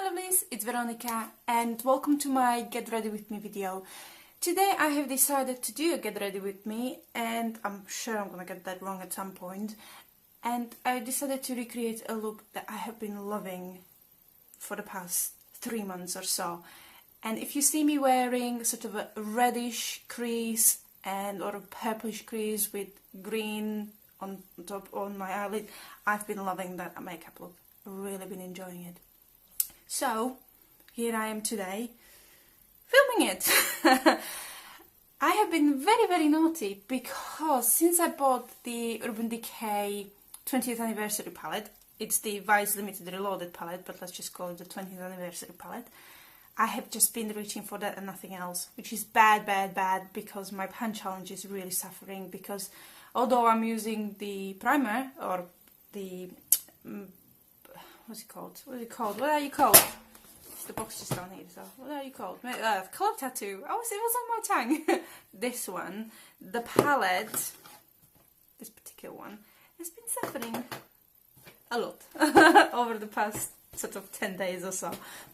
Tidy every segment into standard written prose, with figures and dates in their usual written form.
lovelies, it's Veronika and welcome to my Get Ready With Me video. Today I have decided to do a Get Ready With Me and I'm sure I'm gonna get that wrong at some point. And I decided to recreate a look that I have been loving for the past 3 months or so. And if you see me wearing sort of a reddish crease and or a purplish crease with green on top on my eyelid, I've been loving that makeup look. Really been enjoying it. So here I am today filming it. I have been very naughty because since I bought the Urban Decay 20th anniversary palette, it's the Vice Limited Reloaded palette, but let's just call it the 20th anniversary palette, I have just been reaching for that and nothing else, which is bad because my pan challenge is really suffering, because although I'm using the primer or the what's it called? What are you called? The box just down here, so what are you called? Colour tattoo. Oh, it was on my tongue. This one, the palette, this particular one, has been suffering a lot over the past sort of 10 days or so.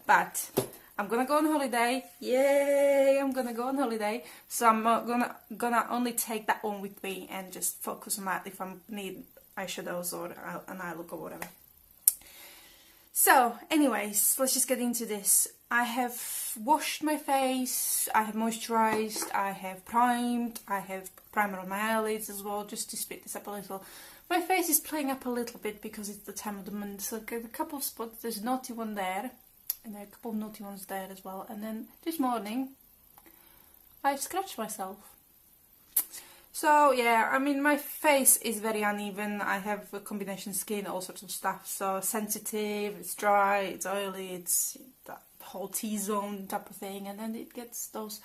But I'm gonna go on holiday. Yay! I'm gonna go on holiday. So I'm gonna only take that one with me and just focus on that if I need eyeshadows or an eye look or whatever. So, anyways, let's just get into this. I have washed my face, I have moisturised, I have primed, I have primer on my eyelids as well, just to speed this up a little. My face is playing up a little bit because it's the time of the month, so I've got a couple of spots. There's a naughty one there, and there are a couple of naughty ones there as well. And then this morning, I scratched myself. So yeah, I mean, my face is very uneven. I have a combination skin, all sorts of stuff. So sensitive, it's dry, it's oily, it's that whole T-zone type of thing. And then it gets those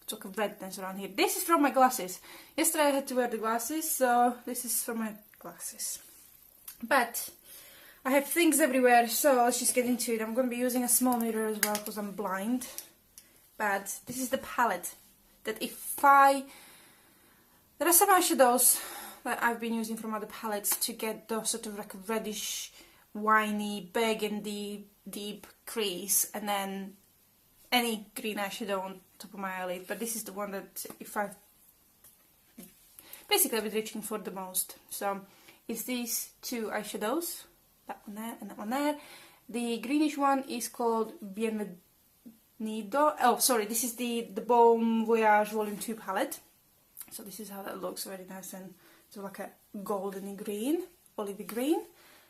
sort of redness around here. This is from my glasses. Yesterday I had to wear the glasses, so this is from my glasses. But I have things everywhere, so let's just get into it. I'm going to be using a small mirror as well because I'm blind. But this is the palette that there are some eyeshadows that I've been using from other palettes to get those sort of like reddish, winey, burgundy, deep crease, and then any green eyeshadow on top of my eyelid. But this is the one that basically I've been reaching for the most. So it's these two eyeshadows, that one there and that one there. The greenish one is called Bienvenido. Oh, sorry, this is the Bon Voyage Volume 2 palette. So this is how that looks, very nice and so like a golden green, olivey green.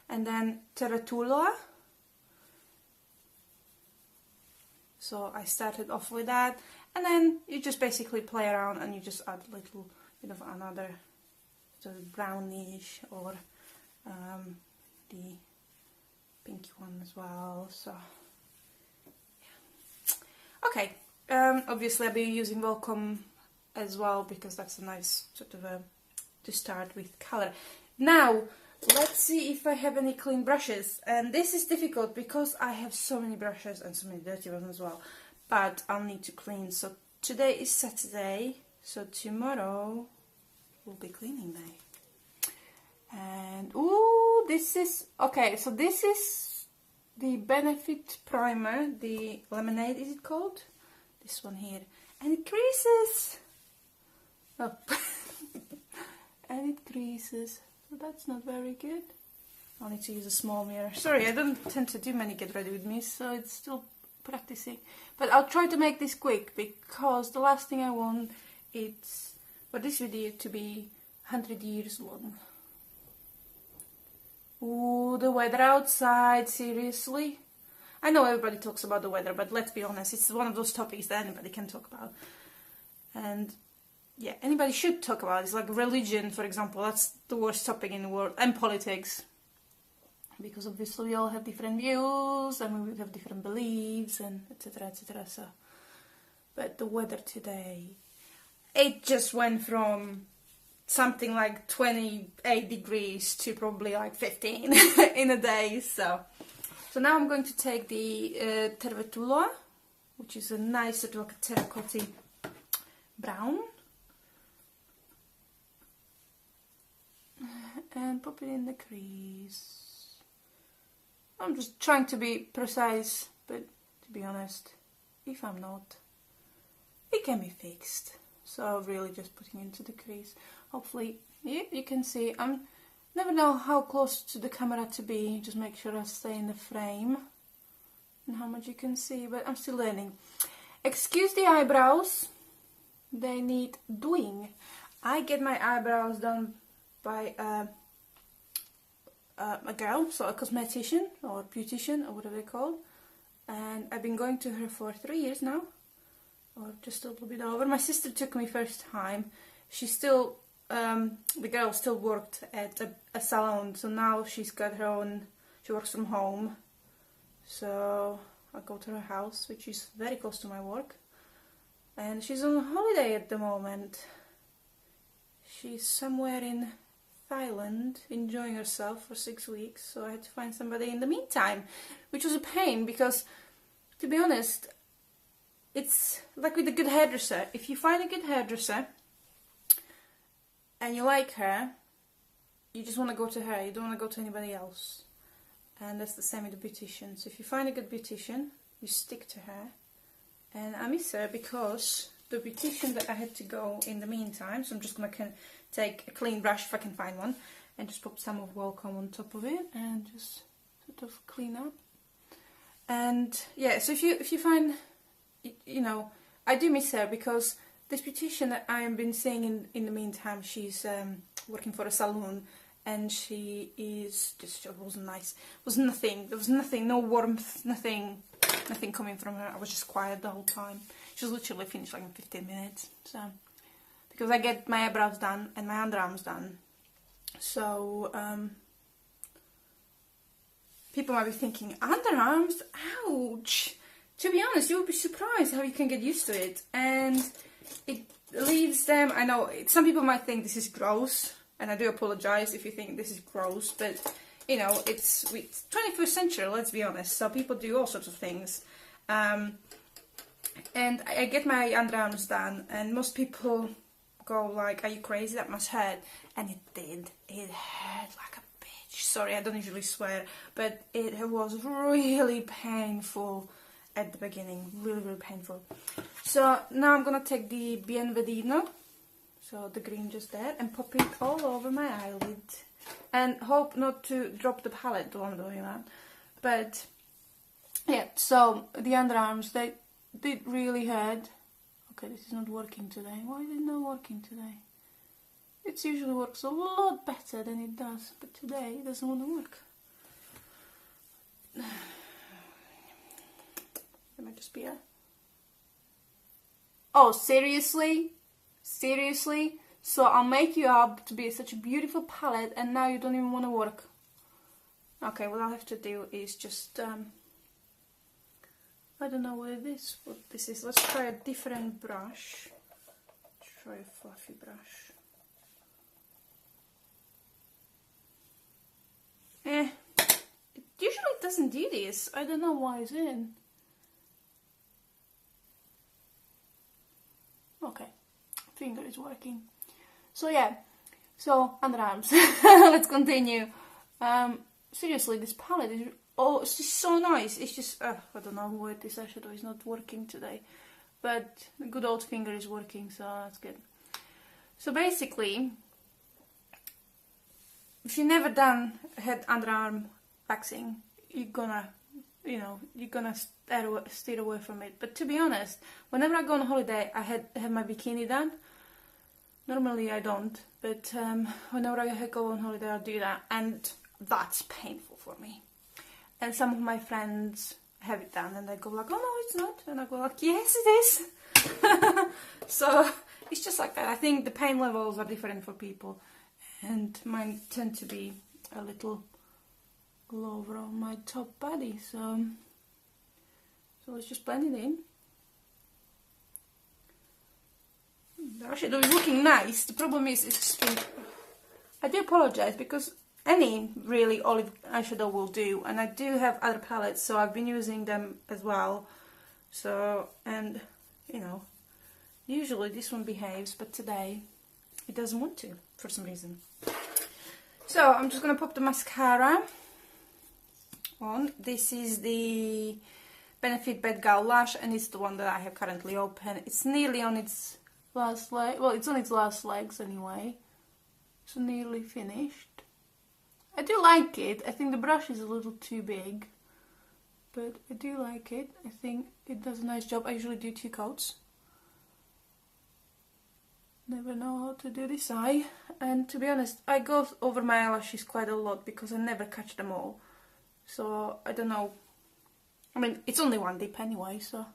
And then Terratula. So I started off with that, and then you just basically play around and you just add a little bit of another sort of brownish or the pinky one as well. So yeah. Okay, obviously I'll be using Welcome as well because that's a nice sort of to start with colour. Now let's see if I have any clean brushes, and this is difficult because I have so many brushes and so many dirty ones as well, but I'll need to clean. So today is Saturday, so tomorrow will be cleaning day. And ooh, this is okay, so this is the Benefit primer, the Lemonade is it called, this one here, and it creases. Oh. And it creases, so that's not very good. I'll need to use a small mirror. Sorry, I don't tend to do many Get Ready With Me, so it's still practicing. But I'll try to make this quick because the last thing I want is for this video to be 100 years long. Ooh, the weather outside, seriously? I know everybody talks about the weather, but let's be honest, it's one of those topics that anybody can talk about. And yeah, anybody should talk about it. It's like religion, for example. That's the worst topic in the world. And politics. Because obviously we all have different views and we have different beliefs and etc, etc. So, but the weather today, it just went from something like 28 degrees to probably like 15 in a day. So now I'm going to take the Tervetuloa, which is a nice sort of like a terracotta brown, and pop it in the crease. I'm just trying to be precise but to be honest, if I'm not, it can be fixed. So really just putting into the crease. Hopefully you can see. I'm never know how close to the camera to be, just make sure I stay in the frame and how much you can see, but I'm still learning. Excuse the eyebrows, they need doing. I get my eyebrows done by a girl, so a cosmetician or beautician or whatever they call, and I've been going to her for 3 years now, or just a little bit over. My sister took me first time. She still, the girl still worked at a salon, so now she's got her own, she works from home, so I go to her house, which is very close to my work, and she's on holiday at the moment. She's somewhere in Thailand enjoying herself for 6 weeks, so I had to find somebody in the meantime, which was a pain because, to be honest, it's like with a good hairdresser. If you find a good hairdresser and you like her, you just want to go to her, you don't want to go to anybody else. And that's the same with the beautician. So if you find a good beautician, you stick to her. And I miss her because the beautician that I had to go in the meantime, so I'm just going to take a clean brush if I can find one, and just put some of Welcome on top of it and just sort of clean up. And yeah, so if you find, you know, I do miss her because this beautician that I have been seeing in the meantime, she's working for a salon, and she is just, it wasn't nice. It was nothing. There was nothing, no warmth, nothing coming from her. I was just quiet the whole time. She was literally finished like in 15 minutes. So, because I get my eyebrows done and my underarms done. So, people might be thinking, underarms? Ouch! To be honest, you would be surprised how you can get used to it. And it leaves them, I know, some people might think this is gross. And I do apologise if you think this is gross, but, you know, it's 21st century, let's be honest, so people do all sorts of things. And I get my underarms done, and most people go like, are you crazy, that must hurt? And it did. It hurt like a bitch. Sorry, I don't usually swear, but it was really painful at the beginning, really, really painful. So now I'm going to take the Bienvenido, so the green just there, and pop it all over my eyelid. And hope not to drop the palette while I'm doing that. But yeah, so the underarms, they did really hurt. Okay, this is not working today. Why is it not working today? It usually works a lot better than it does, but today it doesn't want to work. It might just be a... Oh, seriously? Seriously? So I'll make you up to be such a beautiful palette and now you don't even want to work. Okay, what I'll have to do is just, I don't know what this is. Let's try a different brush. Try a fluffy brush. It usually doesn't do this. I don't know why it's in. Okay, finger is working. So yeah, so underarms. Let's continue. Seriously, this palette is it's just so nice. It's just I don't know why this eyeshadow is not working today, but the good old finger is working, so that's good. So basically, if you never had underarm waxing, you're gonna steer away from it. But to be honest, whenever I go on holiday, I have my bikini done. Normally I don't, but whenever I go on holiday, I'll do that, and that's painful for me. And some of my friends have it done, and they go like, "Oh no, it's not," and I go like, "Yes, it is." So it's just like that. I think the pain levels are different for people, and mine tend to be a little lower on my top body. So let's just blend it in. The eyeshadow is looking nice. The problem is it's just been... I do apologise because any really olive eyeshadow will do, and I do have other palettes, so I've been using them as well. So, and you know, usually this one behaves, but today it doesn't want to for some reason. So I'm just gonna pop the mascara on. This is the Benefit Bed Gal Lash, and it's the one that I have currently open. It's nearly on its last leg. Well, it's on its last legs anyway. So nearly finished. I do like it. I think the brush is a little too big, but I do like it. I think it does a nice job. I usually do 2 coats. Never know how to do this eye. And to be honest, I go over my eyelashes quite a lot because I never catch them all. So I don't know. I mean, it's only 1 dip anyway, so...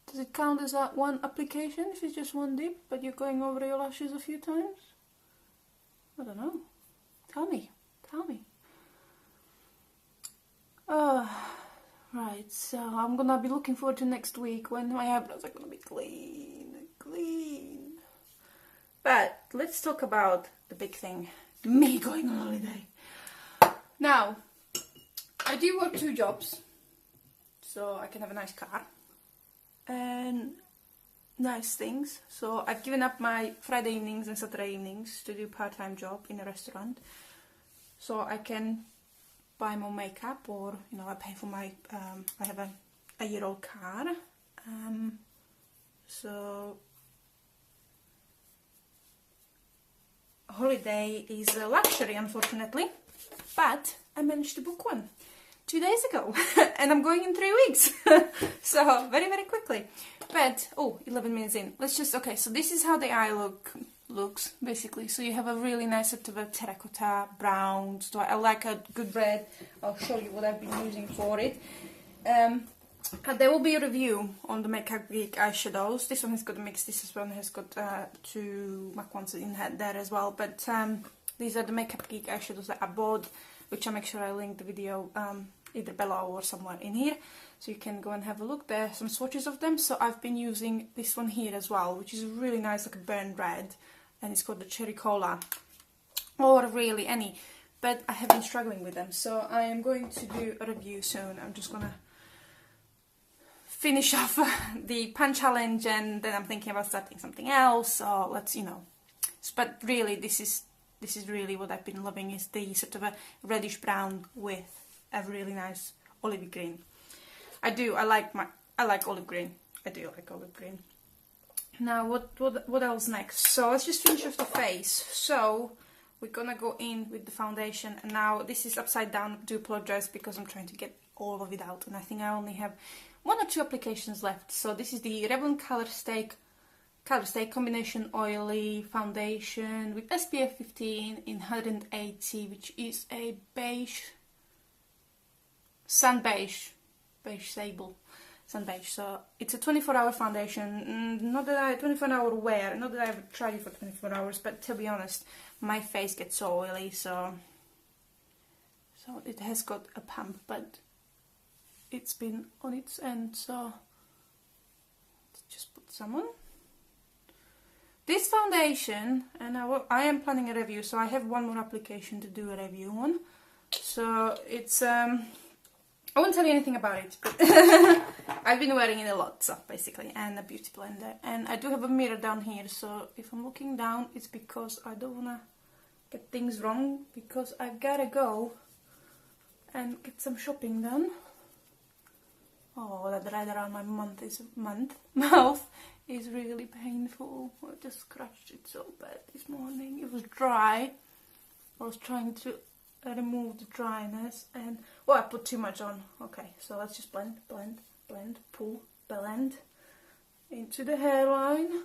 Does it count as that 1 application if it's just 1 dip, but you're going over your lashes a few times? I don't know. Tell me. Tell me. Right, so I'm gonna be looking forward to next week when my eyebrows are gonna be clean. But let's talk about the big thing. Me going on holiday. Now, I do work 2 jobs, so I can have a nice car and nice things. So I've given up my Friday evenings and Saturday evenings to do part-time job in a restaurant, so I can buy more makeup, or you know, I pay for my I have a year-old car, so holiday is a luxury, unfortunately, but I managed to book one 2 days ago and I'm going in 3 weeks. So very quickly. But oh, 11 minutes in, let's just, okay, so this is how the eye looks basically. So you have a really nice sort of a terracotta brown, so I like a good red. I'll show you what I've been using for it. There will be a review on the Makeup Geek eyeshadows. This one has got a mix, this one has got 2 MAC ones in there as well, but these are the Makeup Geek eyeshadows that I bought, which I'll make sure I link the video either below or somewhere in here, so you can go and have a look. There are some swatches of them. So I've been using this one here as well, which is really nice, like a burnt red, and it's called the Cherry Cola, or really any, but I have been struggling with them, so I am going to do a review soon. I'm just gonna finish off the pan challenge, and then I'm thinking about starting something else, so let's, you know, but really this is really what I've been loving, is the sort of a reddish brown with a really nice olivey green. I like olive green. I do like olive green. Now what else next? So let's just finish off the face. So we're gonna go in with the foundation, and now this is upside down. I do apologize because I'm trying to get all of it out, and I think I only have 1 or 2 applications left. So this is the Revlon Color Stay Combination Oily Foundation with SPF 15 in 180, which is a beige, sun beige sable, sun beige. So it's a 24-hour foundation. Not that I 24-hour wear, not that I've tried it for 24 hours, but to be honest, my face gets so oily, so it has got a pump, but it's been on its end, so let's just put some on. This foundation, and I am planning a review, so I have 1 more application to do a review on. So it's, I won't tell you anything about it, but I've been wearing it a lot, so basically, and a beauty blender. And I do have a mirror down here, so if I'm looking down, it's because I don't want to get things wrong, because I've got to go and get some shopping done. Oh, that right around my mouth is really painful. I just scratched it so bad this morning. It was dry. I was trying to remove the dryness, and well, I put too much on. Okay, so let's just blend, pull, blend into the hairline,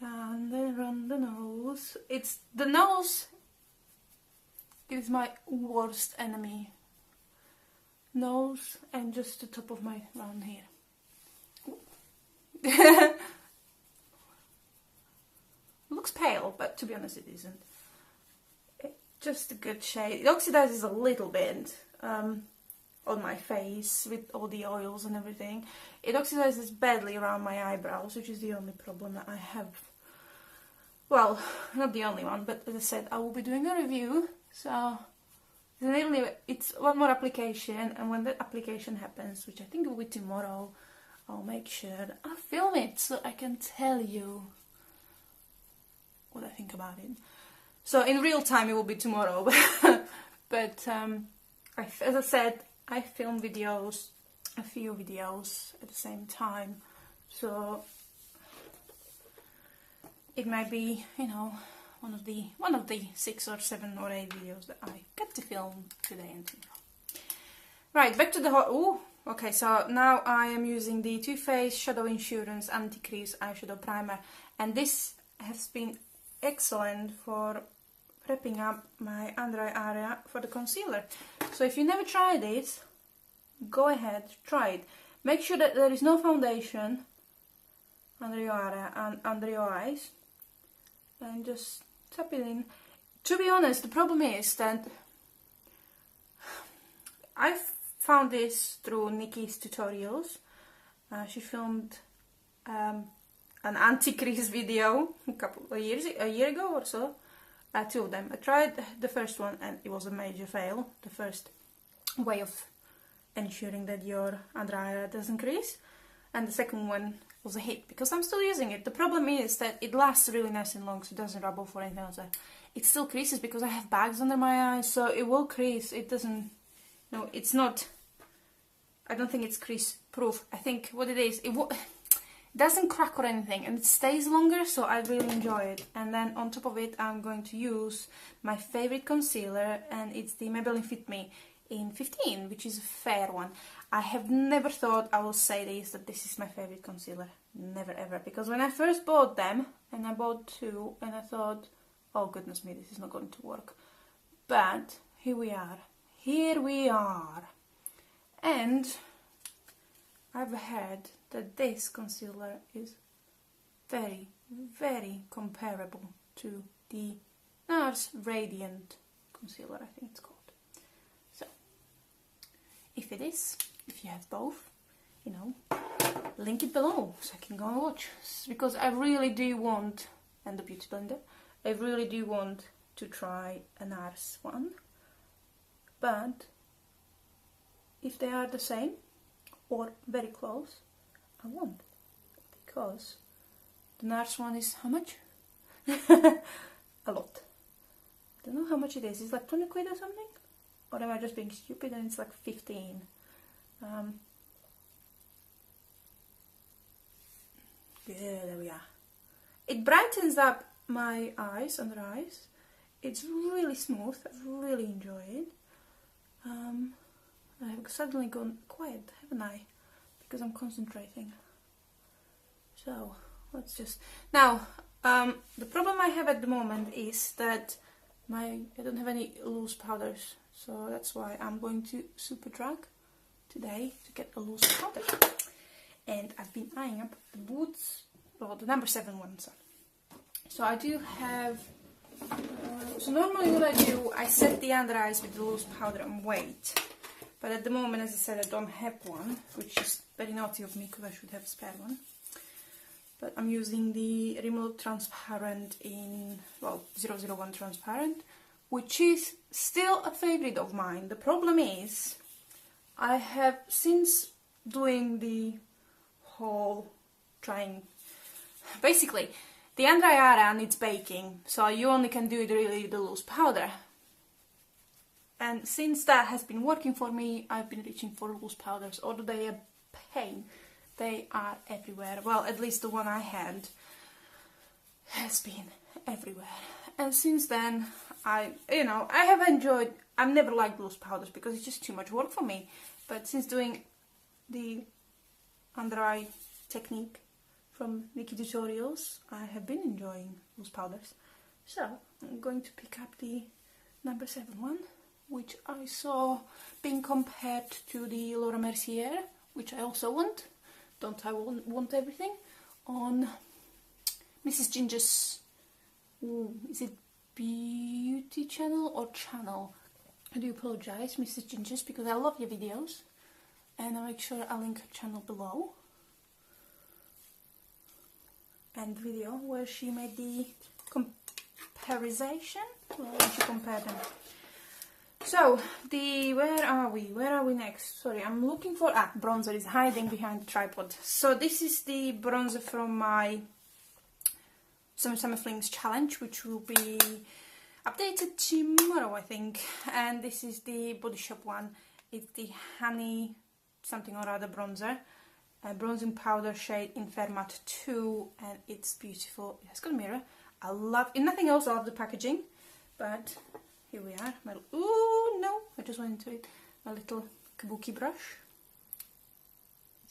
and then run the nose. The nose is my worst enemy. Nose and just the top of my round here. Looks pale, but to be honest, it isn't. Just a good shade. It oxidizes a little bit on my face with all the oils and everything. It oxidizes badly around my eyebrows, which is the only problem that I have. Well, not the only one, but as I said, I will be doing a review, so it's 1 more application, and when that application happens, which I think will be tomorrow, I'll make sure that I film it so I can tell you what I think about it. So in real time it will be tomorrow, but as I said, I film videos, a few videos at the same time, so it might be, you know, one of the 6 or 7 or 8 videos that I get to film today and tomorrow. Right, back to the oh, okay, so now I am using the Too Faced Shadow Insurance Anti-Crease Eyeshadow Primer, and this has been excellent for prepping up my under eye area for the concealer. So if you never tried it, go ahead, try it. Make sure that there is no foundation under your area and under your eyes, and just tap it in. To be honest, the problem is that I found this through Nikki's tutorials. She filmed an anti-crease video a year ago or so. 2 of them. I tried the first one and it was a major fail. The first way of ensuring that your under eye area doesn't crease, and the second one was a hit because I'm still using it. The problem is that it lasts really nice and long, so it doesn't rub off or anything else. It still creases because I have bags under my eyes, so it will crease. It doesn't, no, it's not, I don't think it's crease proof. I think what it is, it doesn't crack or anything, and it stays longer, so I really enjoy it. And then on top of it, I'm going to use my favorite concealer, and it's the Maybelline Fit Me in 15, which is a fair one. I have never thought I will say this, that this is my favorite concealer. Never ever. Because when I first bought them, and I bought 2, and I thought, oh goodness me, this is not going to work. But here we are. Here we are. And I've heard that this concealer is very, very comparable to the NARS Radiant concealer, I think it's called. So, if it is, if you have both, you know, link it below so I can go and watch. Because I really do want, and the Beauty Blender, I really do want to try a NARS one. But if they are the same or very close, I won't, because the NARS one is how much? A lot. I don't know how much it is. It's like 20 quid or something? Or am I just being stupid and it's like 15? Yeah, there we are. It brightens up my eyes, under eyes. It's really smooth. I've really enjoyed it. I've suddenly gone quiet, haven't I? Because I'm concentrating. So, let's just... Now, the problem I have at the moment is that I don't have any loose powders. So that's why I'm going to super drag today to get a loose powder. And I've been eyeing up the Boots, well, the number 7 ones. So I do have... so normally what I do, I set the under eyes with the loose powder and wait. But at the moment, as I said, I don't have one, which is very naughty of me because I should have a spare one. But I'm using the Rimmel Transparent in, well, 001 Transparent, which is still a favorite of mine. The problem is, I have, since doing the whole trying, basically, the under eye area needs baking, so you only can do it really with the loose powder. And since that has been working for me, I've been reaching for loose powders, although they are pain. They are everywhere. Well, at least the one I had has been everywhere. And since then, I have enjoyed, I've never liked loose powders because it's just too much work for me. But since doing the under eye technique from Nikki tutorials, I have been enjoying loose powders. So, I'm going to pick up the number 7 one, which I saw being compared to the Laura Mercier, which I also want. Don't I want everything? On Mrs. Ginger's, is it Beauty Channel or Channel? I do apologise, Mrs. Ginger's, because I love your videos. And I'll make sure I'll link her channel below. And video where she made the comparison, where she compared them. So, where are we next? Sorry, I'm looking for, bronzer is hiding behind the tripod. So this is the bronzer from my Summer Flings challenge, which will be, updated tomorrow, I think. And this is the Body Shop one. It's the Honey something or other bronzer. Bronzing powder shade in Fair Matte 2, and it's beautiful. It's got a mirror. I love it. Nothing else, I love the packaging. But here we are. Ooh, no, I just went into it. My little kabuki brush.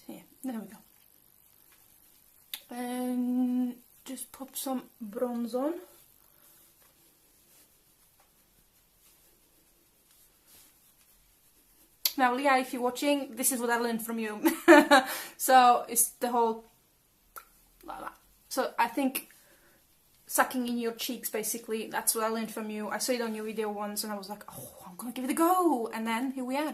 Yeah, there we go. And just pop some bronze on. Now, Leah, if you're watching, this is what I learned from you. So it's the whole like that. So I think sucking in your cheeks, basically, that's what I learned from you. I saw it on your video once and I was like, oh, I'm gonna give it a go. And then here we are.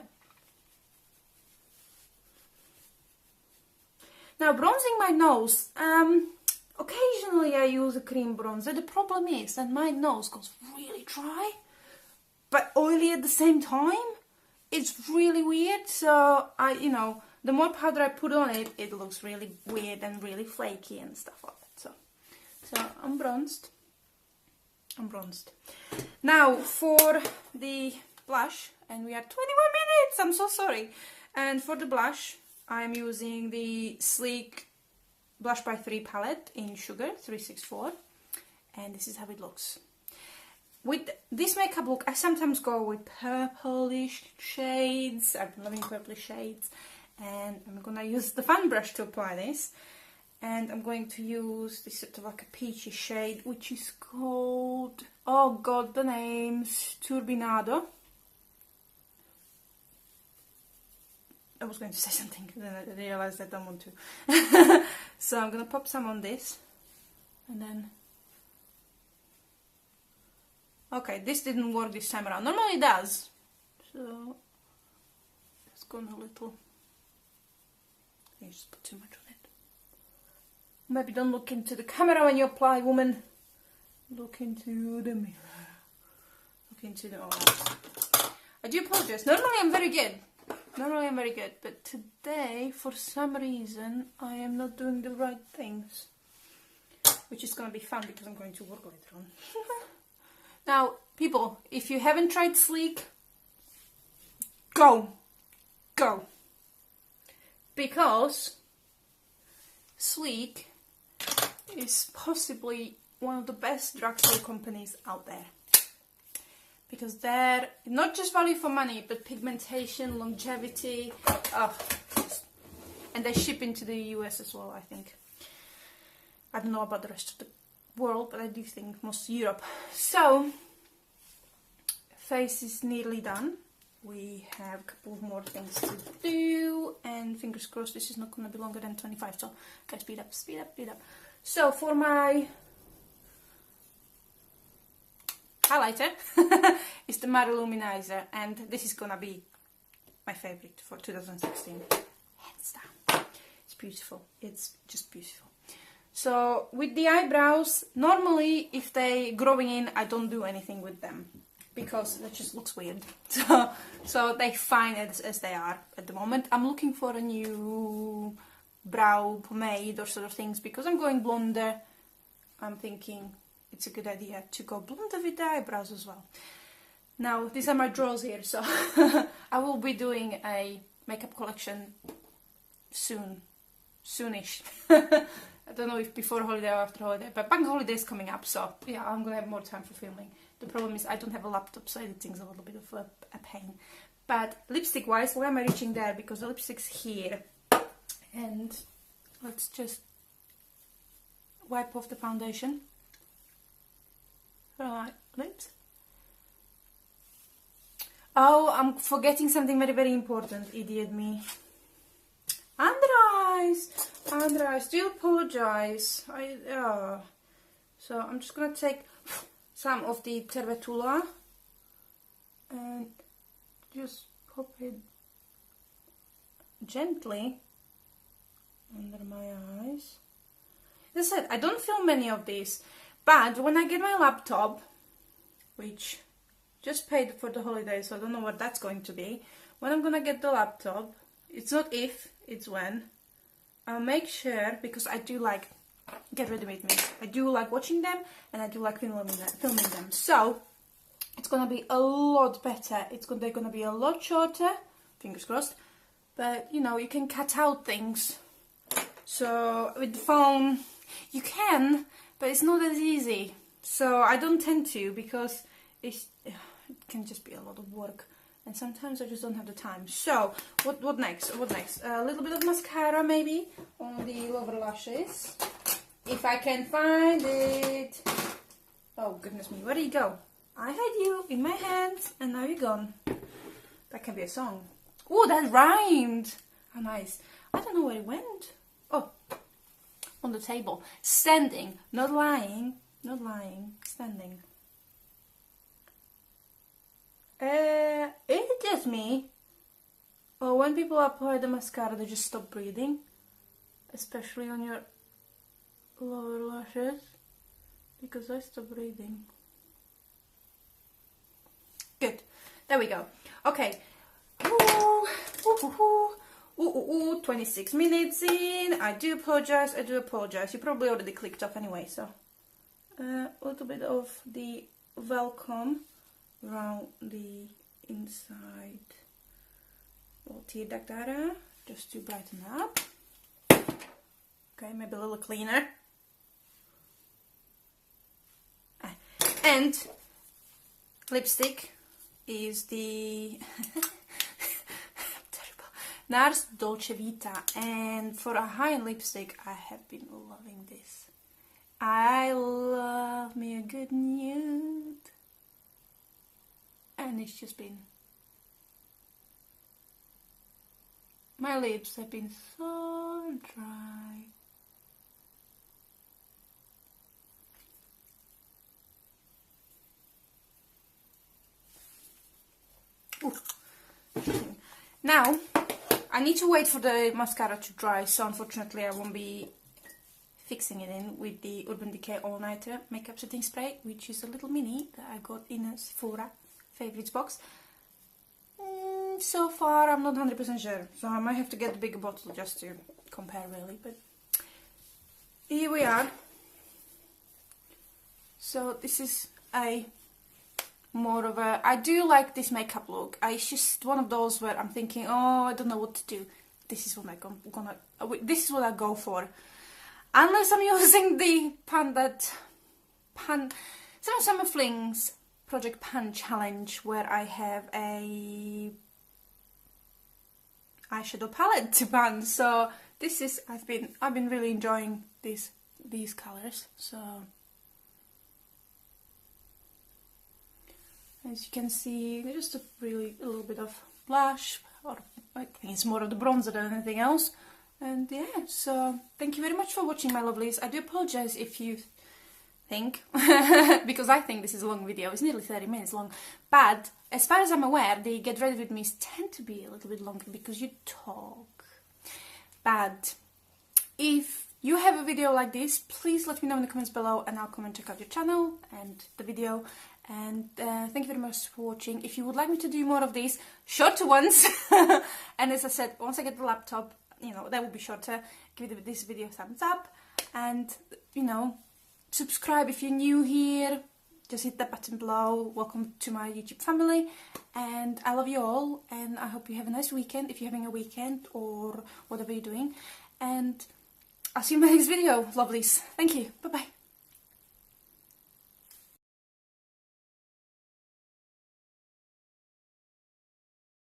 Now, bronzing my nose. Occasionally I use a cream bronzer. The problem is that my nose goes really dry, but oily at the same time. It's really weird, so the more powder I put on it, it looks really weird and really flaky and stuff like that. So I'm bronzed. Now for the blush, and we are 21 minutes, I'm so sorry. And for the blush, I'm using the Sleek Blush by 3 palette in Sugar 364, and this is how it looks. With this makeup look, I sometimes go with purplish shades. I'm loving purplish shades. And I'm going to use the fan brush to apply this. And I'm going to use this sort of like a peachy shade, which is called, oh god, the name's Turbinado. I was going to say something, then I realised I don't want to. So I'm going to pop some on this. And then... Okay, this didn't work this time around. Normally it does. So, it's gone a little... You just put too much on it. Maybe don't look into the camera when you apply, woman. Look into the mirror. Look into the... Oh. I do apologise. Normally I'm very good. But today, for some reason, I am not doing the right things. Which is going to be fun because I'm going to work later on. Now, people, if you haven't tried Sleek, go. Because Sleek is possibly one of the best drugstore companies out there. Because they're not just value for money, but pigmentation, longevity, and they ship into the US as well, I think. I don't know about the rest of the world, but I do think most Europe. So, face is nearly done. We have a couple more things to do, and fingers crossed this is not going to be longer than 25, so guys, speed up. So for my highlighter, it's the Matte Luminizer, and this is going to be my favorite for 2016. Hands down. It's beautiful. It's just beautiful. So with the eyebrows, normally if they growing in, I don't do anything with them because that just looks weird. So they fine as they are at the moment. I'm looking for a new brow pomade or sort of things because I'm going blonder. I'm thinking it's a good idea to go blonder with the eyebrows as well. Now these are my drawers here, so I will be doing a makeup collection soonish. I don't know if before holiday or after holiday, but bank holiday is coming up, so yeah, I'm gonna have more time for filming. The problem is I don't have a laptop, so editing's a little bit of a pain. But lipstick wise, why am I reaching there? Because the lipstick's here. And let's just wipe off the foundation. Right, lips. Oh, I'm forgetting something very, very important, idiot me. Under eyes, do apologise. So I'm just gonna take some of the Tervetuloa and just pop it gently under my eyes. As I said, I don't film many of these, but when I get my laptop, which just paid for the holidays, so I don't know what that's going to be. When I'm gonna get the laptop, it's not if, it's when. I'll make sure, because I do like, get ready with me, I do like watching them, and I do like filming them. So, it's gonna be a lot better. They're gonna be a lot shorter, fingers crossed, but you know, you can cut out things. So with the phone, you can, but it's not as easy. So I don't tend to, because it can just be a lot of work. And sometimes I just don't have the time. So, what next? What next? A little bit of mascara, maybe, on the lower lashes. If I can find it. Oh, goodness me. Where did you go? I had you in my hands, and now you're gone. That can be a song. Oh, that rhymed. How nice. I don't know where it went. Oh, on the table. Standing. Not lying. Not lying. Standing. Is it just me? Or when people apply the mascara, they just stop breathing? Especially on your lower lashes? Because I stop breathing. Good. There we go. Okay. Ooh, ooh, ooh, ooh, 26 minutes in. I do apologize. You probably already clicked off anyway, so. A little bit of the welcome around the inside. Little tear there, just to brighten up. Okay, maybe a little cleaner. And lipstick is the terrible NARS Dolce Vita, and for a high-end lipstick, I have been loving this. I love me a good nude. And it's just been, my lips have been so dry. Ooh. Now I need to wait for the mascara to dry, so unfortunately I won't be fixing it in with the Urban Decay All Nighter makeup setting spray, which is a little mini that I got in a Sephora favorites box. So far I'm not 100% sure, so I might have to get the bigger bottle just to compare really, but here we are. So this is a more of a, I do like this makeup look. It's just one of those where I'm thinking, oh, I don't know what to do. This is what this is what I go for. Unless I'm using the Summer Flings Project Pan Challenge, where I have a eyeshadow palette to pan. So this is, I've been really enjoying these colors. So as you can see, just a little bit of blush, or I think it's more of the bronzer than anything else. And yeah, so thank you very much for watching, my lovelies. I do apologize if you think, because I think this is a long video, it's nearly 30 minutes long, but as far as I'm aware, the Get Ready With Me's tend to be a little bit longer because you talk. But if you have a video like this, please let me know in the comments below, and I'll come and check out your channel and the video. And thank you very much for watching. If you would like me to do more of these shorter ones, and as I said, once I get the laptop, you know, that will be shorter, give this video a thumbs up, and you know, subscribe if you're new here. Just hit that button below. Welcome to my YouTube family, and I love you all, and I hope you have a nice weekend if you're having a weekend or whatever you're doing, and I'll see you in my next video, lovelies. Thank you. Bye bye.